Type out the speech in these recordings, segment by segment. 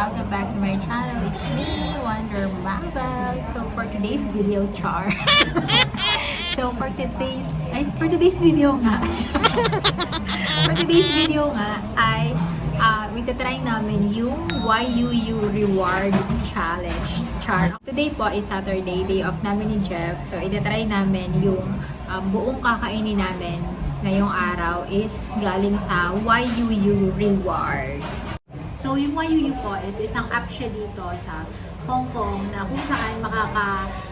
Welcome back to my channel. It's me, Wonder Mabel. So for today's video, so for today's video nga. For today's video nga ay itatry namin yung YUU Reward Challenge. Today po is Saturday, day off namin ni Jeff. So itatry namin yung buong kakainin namin ngayong araw is galing sa YUU Reward. So, yung YUU po is isang app siya dito sa Hong Kong na kung saan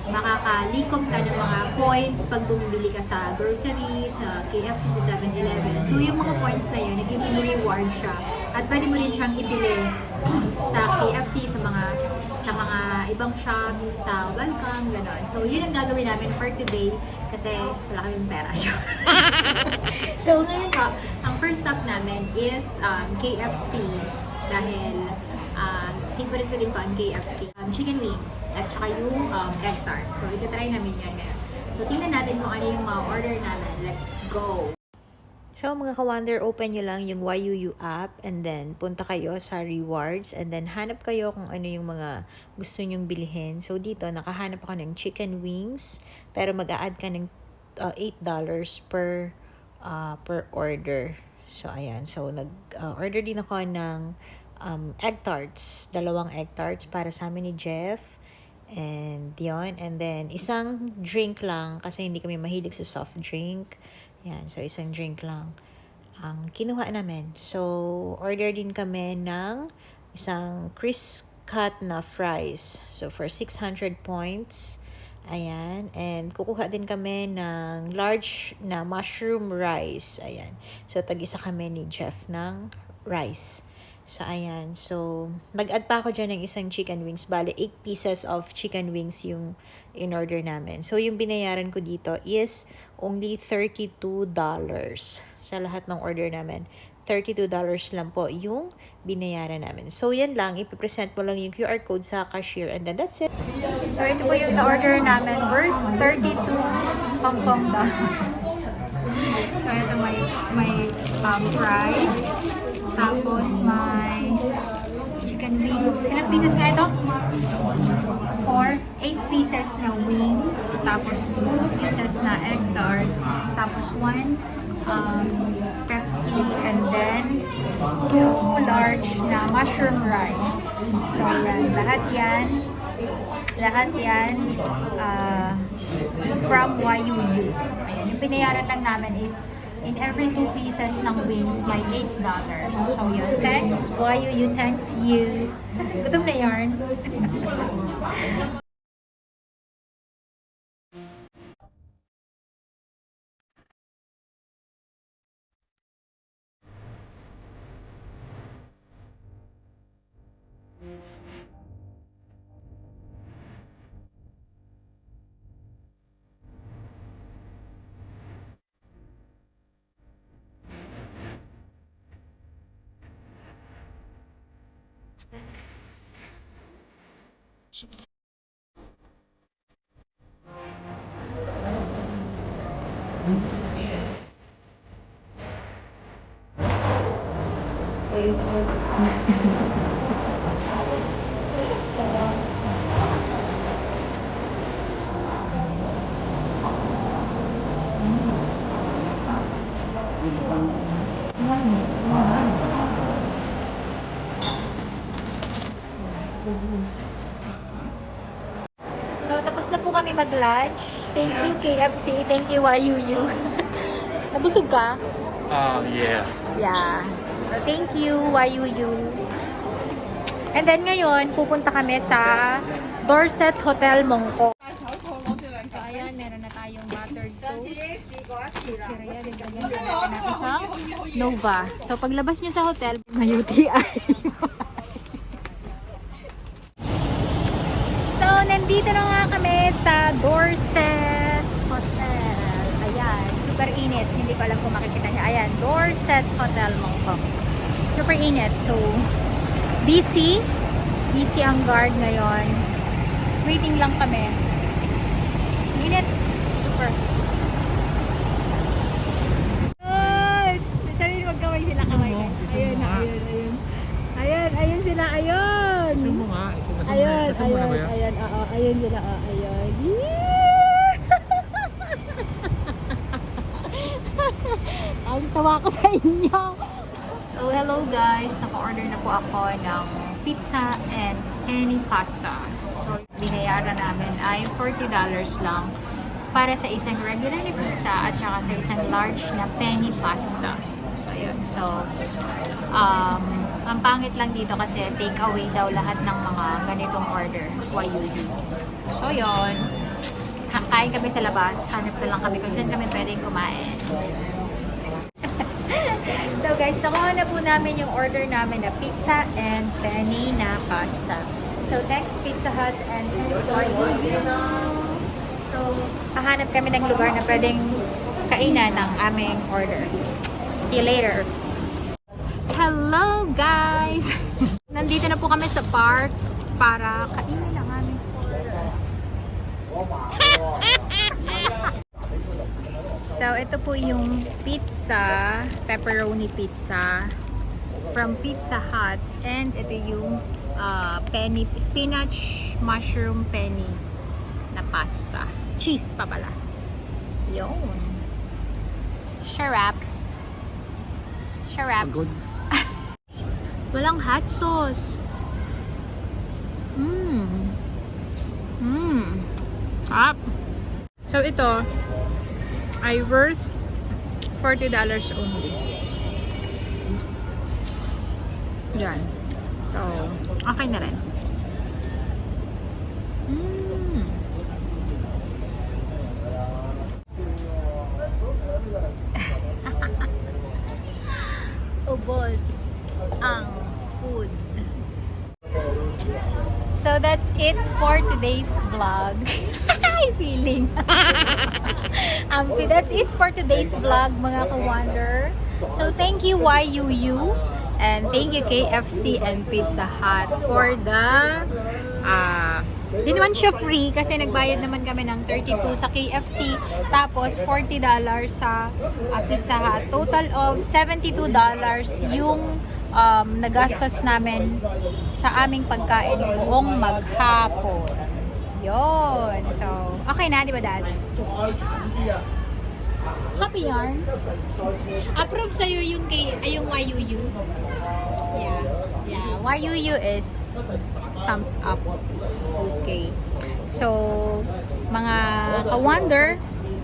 makakalikom ka ng mga points pag bumibili ka sa grocery, sa KFC, sa 7-Eleven. So, yung mga points na yun, nagiging reward siya. At pwede mo rin siyang ibili sa KFC, sa mga ibang shops, sa welcome, gano'n. So, yun ang gagawin namin for today kasi wala kaming pera siya. So, ngayon po, ang first stop namin is KFC. Dahil favorite ko din po ang KFC. Chicken wings at saka yung egg tart. So, itatry namin yan ngayon. So, tingnan natin kung ano yung mga order namin. Let's go! So, mga ka-wonder, open nyo lang yung YUU app and then punta kayo sa rewards and then hanap kayo kung ano yung mga gusto nyong bilhin. So, dito, nakahanap ako ng chicken wings pero mag-a-add ka ng $8 per order. So, ayan. So, nag-order din ako ng egg tarts. 2 egg tarts para sa amin ni Jeff. And yun. And then, isang drink lang kasi hindi kami mahilig sa soft drink. Yan. So, isang drink lang ang kinuha namin. So, order din kami ng isang crisp cut na fries. So, for 600 points. Ayan. And kukuha din kami ng large na mushroom rice. Ayan. So, tag-isa kami ni Jeff ng rice. So, ayan. So, mag-add pa ako dyan ng isang chicken wings. Bale, 8 pieces of chicken wings yung in-order namin. So, yung binayaran ko dito is only $32 sa lahat ng order namin. $32 lang po yung binayaran namin. So, yan lang. Ipipresent mo lang yung QR code sa cashier and then that's it. So, ito po yung na-order namin. Worth 32 Hong Kong dollars. So, ito may fries. Tapos may chicken wings. Ilang pieces nga ito? 8 pieces na wings. Tapos 2 pieces na egg tart. Tapos 1 Pepsi. And then 2 large na mushroom rice. So yan. Lahat yan from YUU. Ayan. Yung pinayaran lang namin is in every 2 pieces ng wings, may $8. So, yun. Thanks, YUU. Thanks you. Gutom na yarn. So, tapos na po kami mag-lunch. Thank you, KFC. Thank you, YUU. Nabusog ka? Yeah. Yeah. So, thank you, YUU. And then ngayon, pupunta kami sa Dorset Hotel Mongkok. So, ayan, meron na tayong buttered toast. Chichirya, dinagyan natin sa Nova. So, paglabas nyo sa hotel, may UTI. So, nandito na nga kami sa Dorset Hotel. Ayan, super init. Hindi ko alam kung makikita niya. Ayan, Dorset Hotel Mongkok. Super init. So, busy ang guard ngayon. Waiting lang kami. Init. Super. Sabi magkaway sila kaway. Ayun. Ayun sila. Ayun. sawa ko sa inyo. So, hello guys. Naka-order na po ako ng pizza and any pasta. So, binayaran namin ay $40 lang para sa isang regular na pizza at saka sa isang large na penny pasta. So, yun. So, ang pangit lang dito kasi take away daw lahat ng mga ganitong order. YUU. So, yun. Kain kami sa labas. Hanap na lang kami kung saan kami pwedeng kumain. So guys, nakuha na po namin yung order namin na pizza and penny na pasta. So thanks Pizza Hut and thanks to YUU. So, hahanap kami ng lugar na pwedeng kainan ng aming order. See you later. Hello guys! Nandito na po kami sa park para kainin ang aming order. So, ito po yung pizza, pepperoni pizza from Pizza Hut. And ito yung penny, spinach mushroom penny na pasta. Cheese pa pala. Yun. Sharap. Sharap. Good. Walang hot sauce. Sarap. So, ito ay worth $40 only. Yan. So, okay na rin. Ubos ang food. So that's it for today's vlog. Feeling. That's it for today's vlog, mga ka-wonder. So thank you YUU and thank you KFC and Pizza Hut for the di naman siya free kasi nagbayad naman kami ng $32 sa KFC tapos $40 sa Pizza Hut. Total of $72 yung nagastos namin sa aming pagkain buong maghapon. Yon. So, okay na, di ba Dad? Happy yarn? Approve sa'yo yung YUU. Yeah. Yeah. YUU is thumbs up. Okay. So, mga ka-wonder,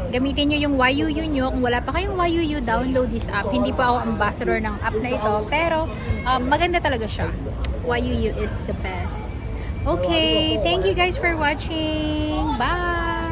gamitin nyo yung YUU nyo. Kung wala pa kayong YUU, download this app. Hindi pa ako ambassador ng app na ito, pero maganda talaga siya. YUU is the best. Okay, thank you guys for watching. Bye!